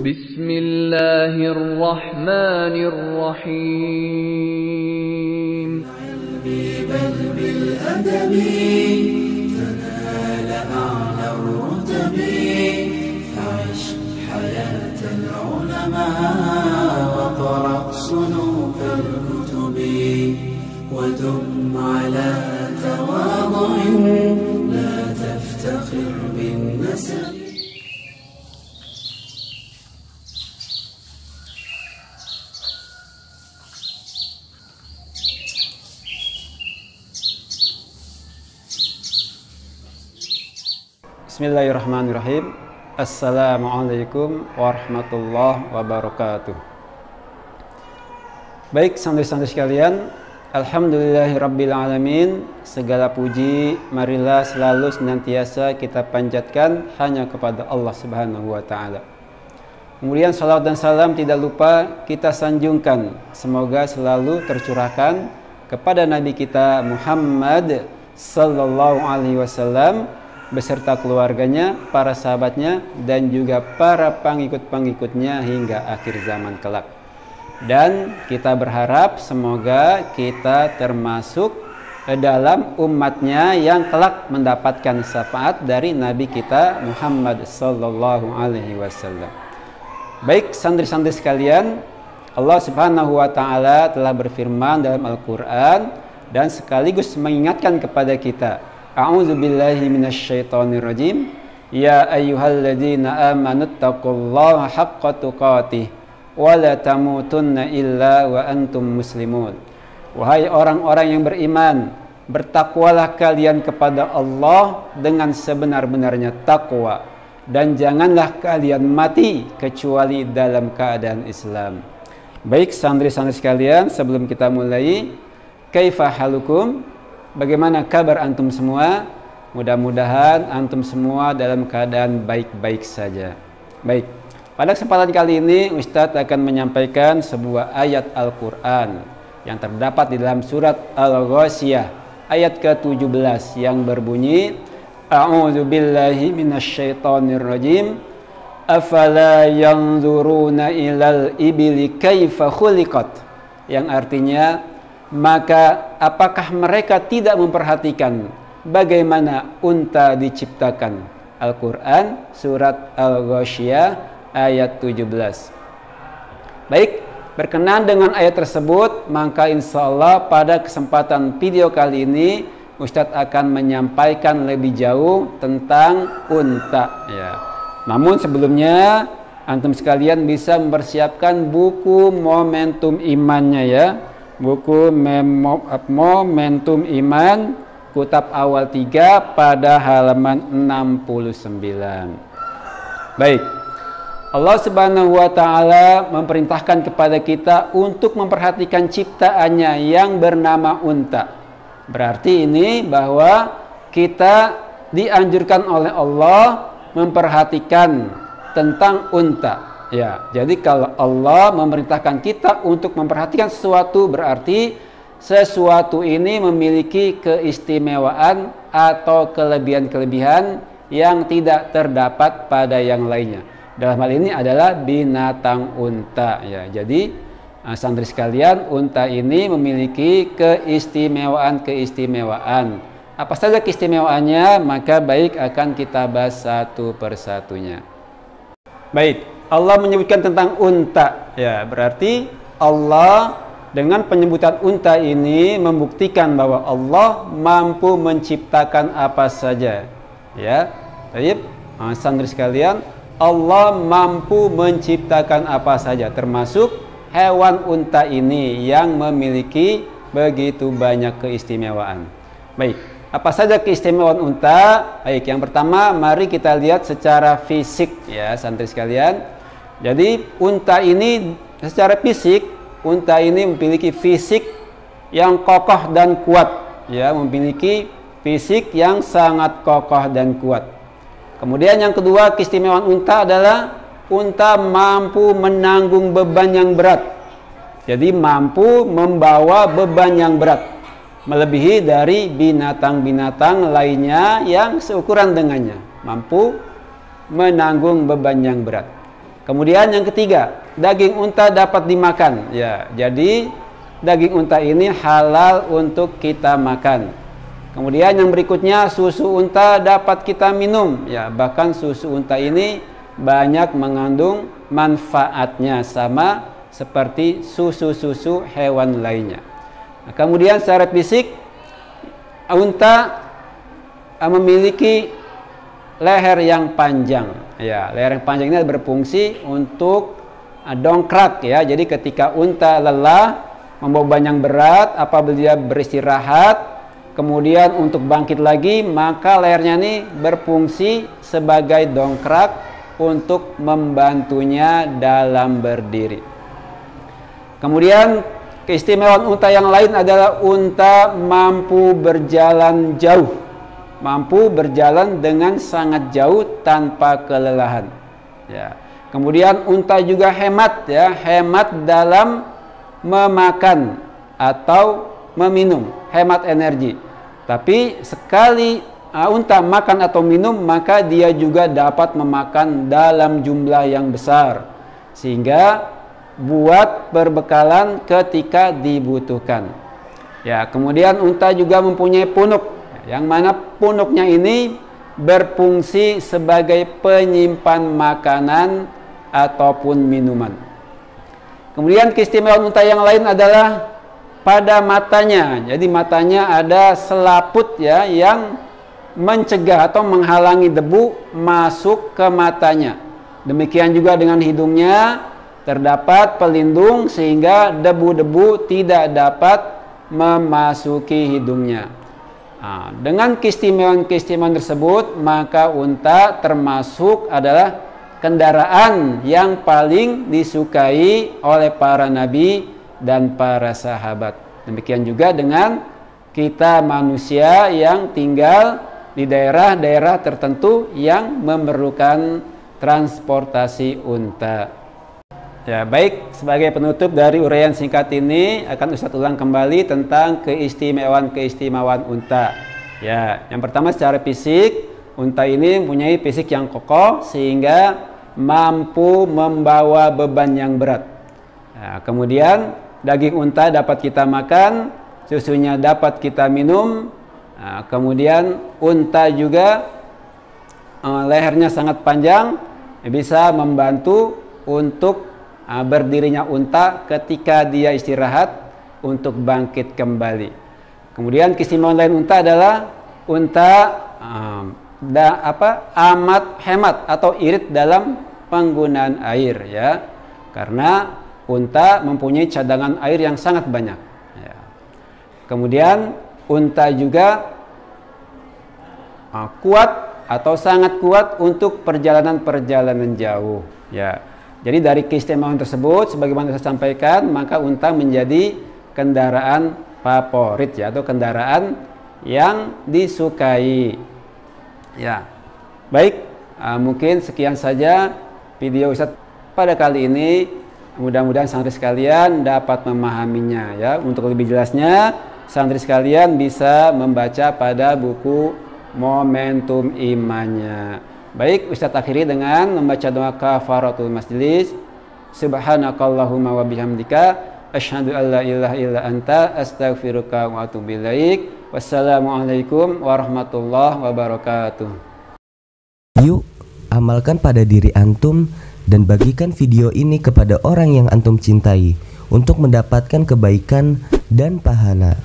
Bismillahirrahmanirrahim. بل بالأدب تنال أعلى الرتب فعش حياة العلماء وقرأ صنوف الكتب ودم على تواضع لا تفتخر بالنسب. Bismillahirrahmanirrahim. Assalamualaikum warahmatullahi wabarakatuh. Baik santri-santri sekalian, alhamdulillahirabbil alamin. Segala puji marilah selalu senantiasa kita panjatkan hanya kepada Allah Subhanahu wa taala. Kemudian salawat dan salam tidak lupa kita sanjungkan, semoga selalu tercurahkan kepada Nabi kita Muhammad sallallahu alaihi wasallam beserta keluarganya, para sahabatnya, dan juga para pengikut-pengikutnya hingga akhir zaman kelak. Dan kita berharap semoga kita termasuk dalam umatnya yang kelak mendapatkan syafaat dari Nabi kita Muhammad sallallahu alaihi wasallam. Baik santri-santri sekalian, Allah Subhanahu wa taala telah berfirman dalam Al-Qur'an dan sekaligus mengingatkan kepada kita, A'udzu billahi minasyaitonir rajim. Ya ayyuhalladzina amanu taqullaha haqqa tuqatih wa la tamutunna illa wa antum muslimun. Wahai orang-orang yang beriman, bertakwalah kalian kepada Allah dengan sebenar-benarnya takwa, dan janganlah kalian mati kecuali dalam keadaan Islam. Baik santri-santri sekalian, sebelum kita mulai, kaifa halukum? Bagaimana kabar antum semua? Mudah-mudahan antum semua dalam keadaan baik-baik saja. Baik, pada kesempatan kali ini Ustadz akan menyampaikan sebuah ayat Al-Quran yang terdapat di dalam surat Al-Ghasyiyah ayat ke-17 yang berbunyi, A'udzu billahi minasyaitonir rajim. Afala yanzuruna ilal ibili kaifa khuliqat, yang artinya, maka apakah mereka tidak memperhatikan bagaimana unta diciptakan? Al-Quran surat Al-Ghasyiyah ayat 17. Baik, berkenan dengan ayat tersebut, maka insya Allah pada kesempatan video kali ini Ustadz akan menyampaikan lebih jauh tentang unta ya. Namun sebelumnya antum sekalian bisa mempersiapkan buku Momentum Imannya ya. Buku Momentum Iman Kutab awal 3 pada halaman 69. Baik, Allah Subhanahu wa taala memerintahkan kepada kita untuk memperhatikan ciptaannya yang bernama unta. Berarti ini bahwa kita dianjurkan oleh Allah memperhatikan tentang unta. Ya, jadi kalau Allah memerintahkan kita untuk memperhatikan sesuatu, berarti sesuatu ini memiliki keistimewaan atau kelebihan-kelebihan yang tidak terdapat pada yang lainnya. Dalam hal ini adalah binatang unta ya. Jadi santri sekalian, unta ini memiliki keistimewaan-keistimewaan. Apa saja keistimewaannya? Maka baik akan kita bahas satu persatunya. Baik, Allah menyebutkan tentang unta ya, berarti Allah dengan penyebutan unta ini membuktikan bahwa Allah mampu menciptakan apa saja ya. Baik, santri sekalian, Allah mampu menciptakan apa saja, termasuk hewan unta ini yang memiliki begitu banyak keistimewaan. Baik, apa saja keistimewaan unta? Baik, yang pertama mari kita lihat secara fisik ya santri sekalian. Jadi unta ini secara fisik, unta ini memiliki fisik yang kokoh dan kuat ya, memiliki fisik yang sangat kokoh dan kuat. Kemudian yang kedua, keistimewaan unta adalah unta mampu menanggung beban yang berat. Jadi mampu membawa beban yang berat, melebihi dari binatang-binatang lainnya yang seukuran dengannya, mampu menanggung beban yang berat. Kemudian yang ketiga, daging unta dapat dimakan. Ya, jadi daging unta ini halal untuk kita makan. Kemudian yang berikutnya, susu unta dapat kita minum. Ya, bahkan susu unta ini banyak mengandung manfaatnya sama seperti susu-susu hewan lainnya. Nah, kemudian secara fisik, unta memiliki leher yang panjang. Ya, leher yang panjang ini berfungsi untuk dongkrak ya. Jadi ketika unta lelah, membawa beban yang berat, apabila dia beristirahat, kemudian untuk bangkit lagi, maka lehernya ini berfungsi sebagai dongkrak untuk membantunya dalam berdiri. Kemudian keistimewaan unta yang lain adalah unta mampu berjalan jauh. Mampu berjalan dengan sangat jauh tanpa kelelahan. Ya. Kemudian unta juga hemat ya, hemat dalam memakan atau meminum, hemat energi. Tapi sekali unta makan atau minum, maka dia juga dapat memakan dalam jumlah yang besar, sehingga buat perbekalan ketika dibutuhkan. Ya, kemudian unta juga mempunyai punuk, yang mana punuknya ini berfungsi sebagai penyimpan makanan ataupun minuman. Kemudian keistimewaan unta yang lain adalah pada matanya. Jadi matanya ada selaput ya yang mencegah atau menghalangi debu masuk ke matanya. Demikian juga dengan hidungnya, terdapat pelindung sehingga debu-debu tidak dapat memasuki hidungnya. Nah, dengan keistimewaan-keistimewaan tersebut, maka unta termasuk adalah kendaraan yang paling disukai oleh para nabi dan para sahabat. Demikian juga dengan kita manusia yang tinggal di daerah-daerah tertentu yang memerlukan transportasi unta. Ya, baik, sebagai penutup dari uraian singkat ini akan Ustadz ulang kembali tentang keistimewaan unta. Ya, yang pertama secara fisik, unta ini mempunyai fisik yang kokoh sehingga mampu membawa beban yang berat. Nah, kemudian daging unta dapat kita makan, susunya dapat kita minum. Nah, kemudian unta juga lehernya sangat panjang, bisa membantu untuk berdirinya unta ketika dia istirahat untuk bangkit kembali. Kemudian keistimewaan lain unta adalah unta amat hemat atau irit dalam penggunaan air ya, karena unta mempunyai cadangan air yang sangat banyak ya. Kemudian unta juga kuat atau sangat kuat untuk perjalanan-perjalanan jauh ya. Jadi dari keistimewaan tersebut, sebagaimana saya sampaikan, maka unta menjadi kendaraan favorit ya, atau kendaraan yang disukai. Ya, baik, mungkin sekian saja video Ustadz pada kali ini. Mudah-mudahan santri sekalian dapat memahaminya ya. Untuk lebih jelasnya, santri sekalian bisa membaca pada buku Momentum Imannya. Baik, Ustadz akhiri dengan membaca doa kafaratul majlis. Subhanakallahumma wa bihamdika asyhadu an la ilaha illa anta astaghfiruka wa atubu ilaik. Wassalamualaikum warahmatullahi wabarakatuh. Yuk, amalkan pada diri antum dan bagikan video ini kepada orang yang antum cintai untuk mendapatkan kebaikan dan pahala.